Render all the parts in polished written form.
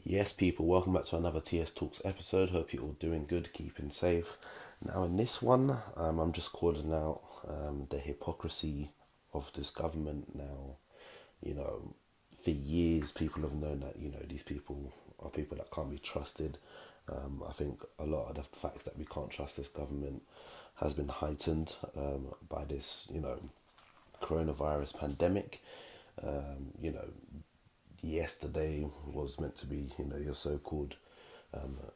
Yes, people, welcome back to another TS Talks episode. Hope you're all doing good, keeping safe. Now, in this one, I'm just calling out the hypocrisy of this government. Now, you know, for years, people have known that, these people are people that can't be trusted. I think a lot of the facts that we can't trust this government has been heightened by this, coronavirus pandemic. You know, yesterday was meant to be, your so-called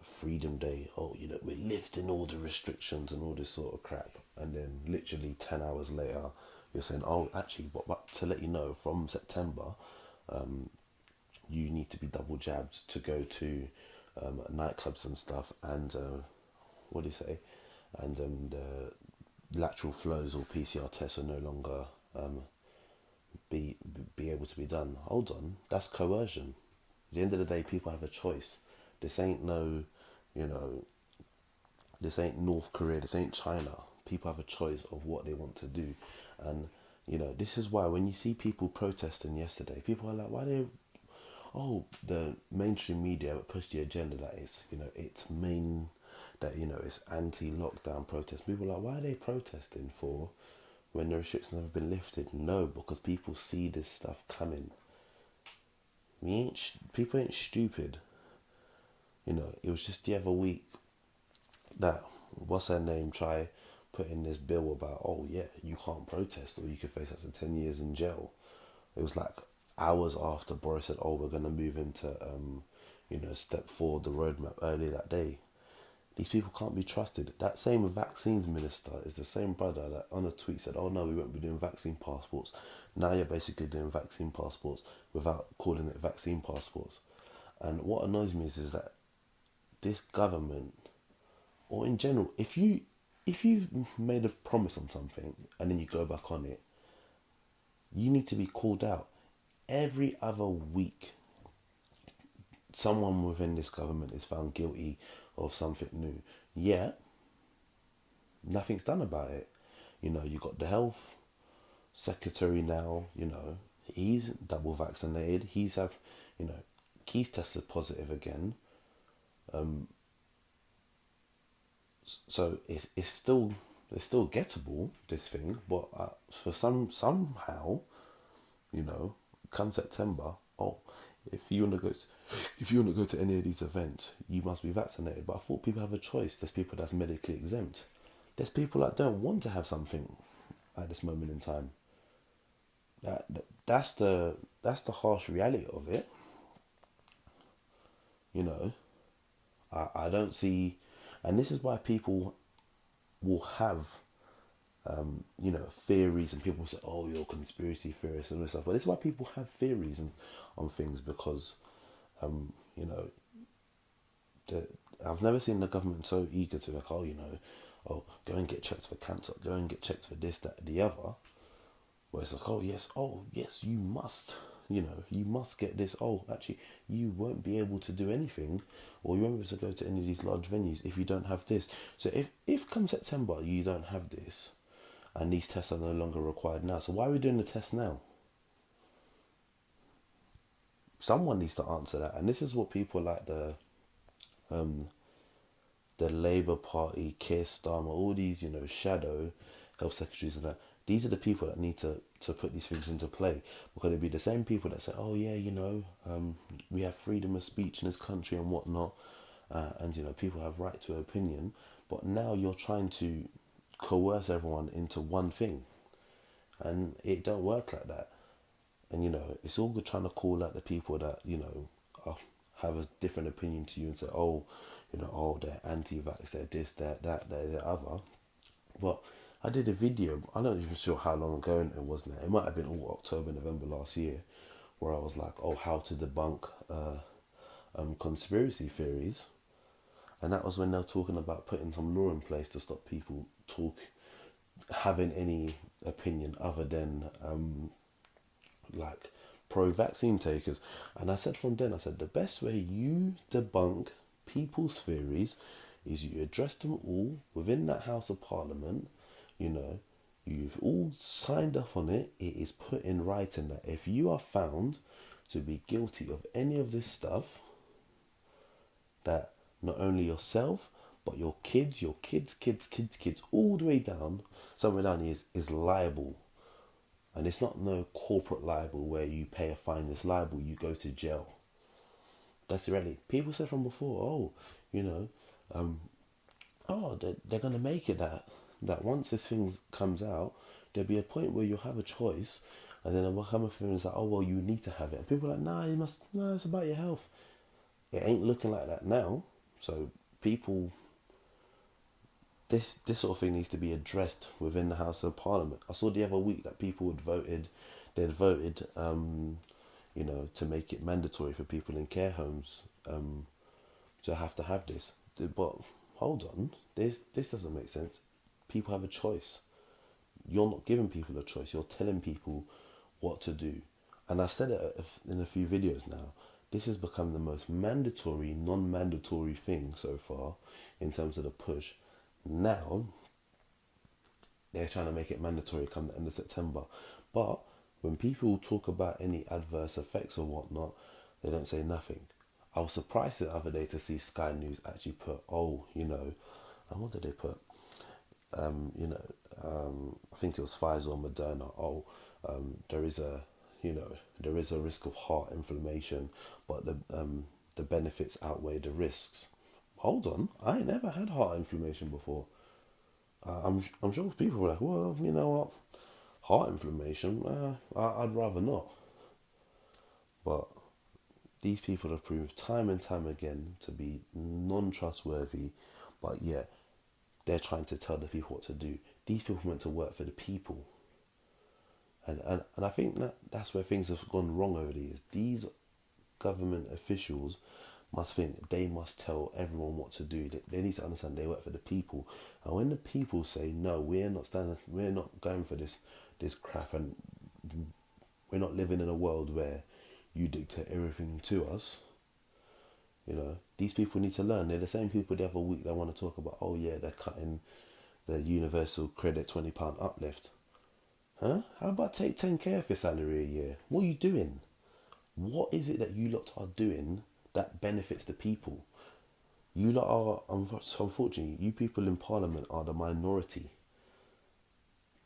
Freedom Day. Oh, we're lifting all the restrictions and all this sort of crap. And then literally 10 hours later, you're saying, oh, actually, but to let you know, from September, you need to be double jabbed to go to nightclubs and stuff. And what do you say? And the lateral flows or PCR tests are no longer be able to be done. Hold on, that's coercion. At the end of the day, people have a choice. This ain't no, you know, this ain't North Korea. This ain't China. People have a choice of what they want to do, and this is why when you see people protesting yesterday, people are like, why they? Oh, the mainstream media pushed the agenda that is, it's main, that it's anti-lockdown protest. People are like, why are they protesting for when the restrictions have been lifted? No, because people see this stuff coming. People ain't stupid. It was just the other week that what's her name try putting this bill about, oh yeah, you can't protest or you could face up to 10 years in jail. It was like hours after Boris said, oh, we're gonna move into step forward the roadmap earlier that day. These people can't be trusted. That same vaccines minister is the same brother that on a tweet said, oh no, we won't be doing vaccine passports. Now you're basically doing vaccine passports without calling it vaccine passports. And what annoys me is that this government, or in general, if you've made a promise on something and then you go back on it, you need to be called out. Every other week, someone within this government is found guilty of something new. Yet, nothing's done about it. You got the health secretary now, he's double vaccinated. He's tested positive again. So it's still gettable, this thing, but for somehow, you know, come September, oh, if you want to go, if you want to go to any of these events, you must be vaccinated. But I thought people have a choice. There's people that's medically exempt. There's people that don't want to have something at this moment in time. That's the harsh reality of it. You know, I don't see, and this is why people will have theories, and people say, oh, you're a conspiracy theorist and all this stuff. But this is why people have theories on things, because, you know, the, I've never seen the government so eager to, like, oh, go and get checked for cancer, go and get checked for this, that, the other. Where it's like, oh, yes, you must, you must get this. Oh, actually, you won't be able to do anything, or you won't be able to go to any of these large venues if you don't have this. So if come September you don't have this, and these tests are no longer required now, so why are we doing the tests now? Someone needs to answer that. And this is what people like um, the Labour Party, Keir Starmer, all these, shadow health secretaries and that. These are the people that need to put these things into play, because it'd be the same people that say, oh yeah, we have freedom of speech in this country and whatnot, and people have right to opinion, but now you're trying to coerce everyone into one thing, and it don't work like that. And it's all good trying to call out the people that have a different opinion to you and say, oh, oh, they're anti-vax, they're this, that, they're the other. But I did a video, I'm not even sure how long ago it was now. It might have been all October, November last year, where I was like, oh, how to debunk conspiracy theories. And that was when they were talking about putting some law in place to stop people having any opinion other than like pro-vaccine takers. And I said from then, I said, the best way you debunk people's theories is you address them all within that House of Parliament. You've all signed off on it. It is put in writing that if you are found to be guilty of any of this stuff, that not only yourself, but your kids, kids, all the way down, somewhere down here is liable. And it's not no corporate libel where you pay a fine, it's libel, you go to jail. That's the reality. People said from before, oh, you know, they're going to make it that once this thing comes out, there'll be a point where you'll have a choice, and then it will come a thing that's like, oh, well, you need to have it. And people are like, no, it's about your health. It ain't looking like that now. So people, this sort of thing needs to be addressed within the House of Parliament. I saw the other week that people they'd voted, to make it mandatory for people in care homes to have this. But hold on, this doesn't make sense. People have a choice. You're not giving people a choice. You're telling people what to do. And I've said it in a few videos now. This has become the most mandatory, non-mandatory thing so far in terms of the push. Now, they're trying to make it mandatory come the end of September. But when people talk about any adverse effects or whatnot, they don't say nothing. I was surprised the other day to see Sky News actually put, and what did they put? I think it was Pfizer or Moderna. There is a risk of heart inflammation, but the benefits outweigh the risks. Hold on, I ain't never had heart inflammation before. I'm sure people were like, well, you know what, heart inflammation, I'd rather not. But these people have proved time and time again to be non-trustworthy, but yet they're trying to tell the people what to do. These people meant to work for the people. And I think that's where things have gone wrong over the years. These government officials must think they must tell everyone what to do. They need to understand they work for the people. And when the people say, no, we're not going for this crap, and we're not living in a world where you dictate everything to us, these people need to learn. They're the same people the other week that want to talk about, oh yeah, they're cutting the universal credit £20 uplift. Huh? How about take 10k off your salary a year? What are you doing? What is it that you lot are doing that benefits the people? You lot are, unfortunately, you people in Parliament are the minority.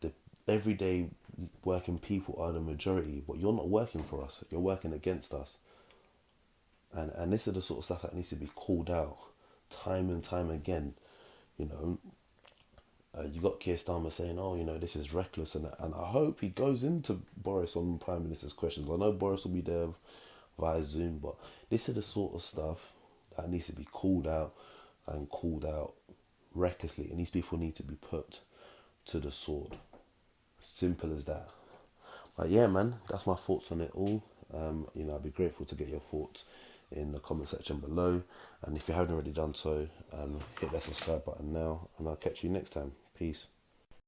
The everyday working people are the majority, but you're not working for us. You're working against us. And this is the sort of stuff that needs to be called out time and time again. You got Keir Starmer saying, this is reckless, and I hope he goes into Boris on Prime Minister's questions. I know Boris will be there via Zoom, but this is the sort of stuff that needs to be called out recklessly, and these people need to be put to the sword. Simple as that. But yeah, man, that's my thoughts on it all. I'd be grateful to get your thoughts in the comment section below, and if you haven't already done so, hit that subscribe button now, and I'll catch you next time. Peace.